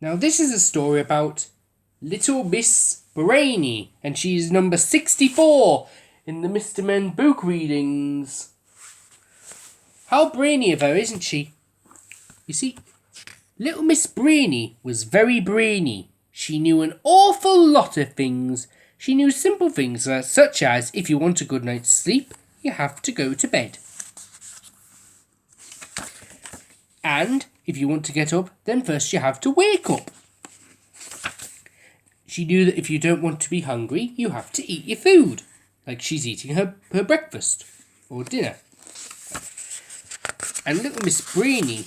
Now this is a story about Little Miss Brainy, and she's number 64 in the Mr. Men book readings. How brainy of her, isn't she? You see, Little Miss Brainy was very brainy. She knew an awful lot of things. She knew simple things such as if you want a good night's sleep, you have to go to bed. And if you want to get up, then first you have to wake up. She knew that if you don't want to be hungry, you have to eat your food, like she's eating her breakfast or dinner. And Little Miss Brainy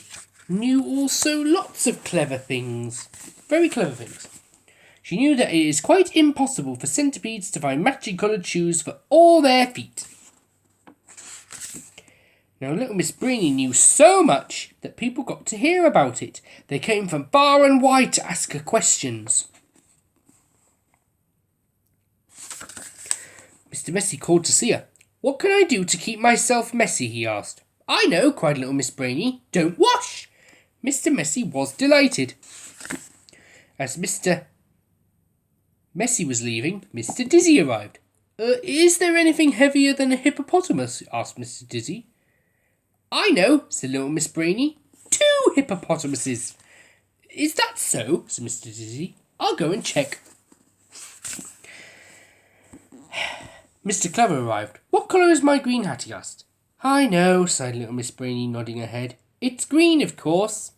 knew also lots of clever things, very clever things. She knew that it is quite impossible for centipedes to find matching coloured shoes for all their feet. Now, Little Miss Brainy knew so much that people got to hear about it. They came from far and wide to ask her questions. Mr. Messy called to see her. "What can I do to keep myself messy?" he asked. "I know," cried Little Miss Brainy. "Don't wash." Mr. Messy was delighted. As Mr. Messy was leaving, Mr. Dizzy arrived. Is there anything heavier than a hippopotamus?" asked Mr. Dizzy. "I know," said Little Miss Brainy. 2 hippopotamuses. "Is that so?" said Mr. Dizzy. "I'll go and check." Mr. Clever arrived. "What colour is my green hat?" he asked. "I know," sighed Little Miss Brainy, nodding her head. "It's green, of course."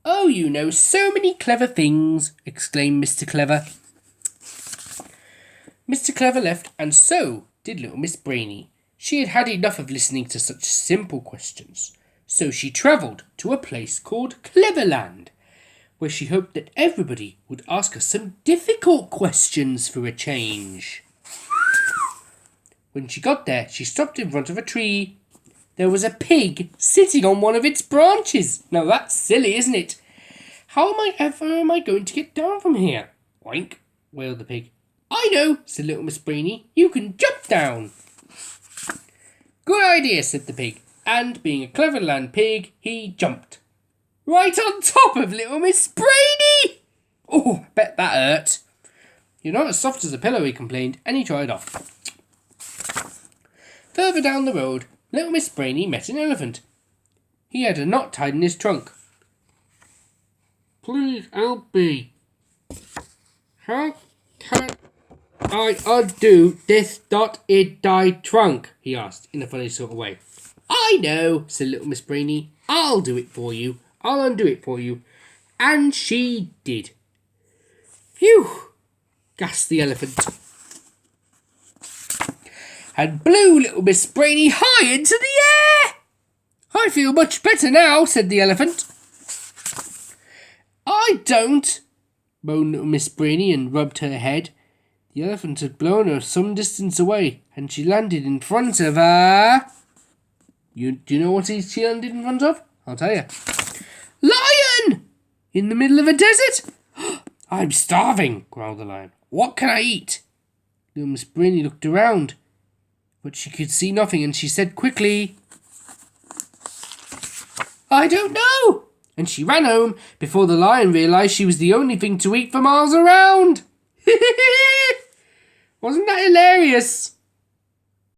"Oh, you know so many clever things," exclaimed Mr. Clever. Mr. Clever left, and so did Little Miss Brainy. She had had enough of listening to such simple questions, so she travelled to a place called Cleverland, where she hoped that everybody would ask her some difficult questions for a change. When she got there, she stopped in front of a tree. There was a pig sitting on one of its branches. Now that's silly, isn't it? How am I going to get down from here?" "Oink," wailed the pig. "I know," said Little Miss Brainy. "You can jump down." "Good idea," said the pig. And being a Cleverland pig, he jumped. Right on top of Little Miss Brainy! "Oh, bet that hurt." "You're not as soft as a pillow," he complained, and he tried off. Further down the road, Little Miss Brainy met an elephant. He had a knot tied in his trunk. "Please help me. How can I undo this knot in my trunk?" he asked, in a funny sort of way. "I know," said Little Miss Brainy. "I'll do it for you. I'll undo it for you." And she did. "Phew!" gasped the elephant, and blew Little Miss Brainy high into the air. "I feel much better now," said the elephant. "I don't," moaned Little Miss Brainy and rubbed her head. The elephant had blown her some distance away, and she landed in front of her. Do you know what she landed in front of? I'll tell you. Lion! In the middle of a desert? "I'm starving," growled the lion. "What can I eat?" Little Miss Brainy looked around, but she could see nothing, and she said quickly, "I don't know." And she ran home before the lion realised she was the only thing to eat for miles around. Wasn't that hilarious?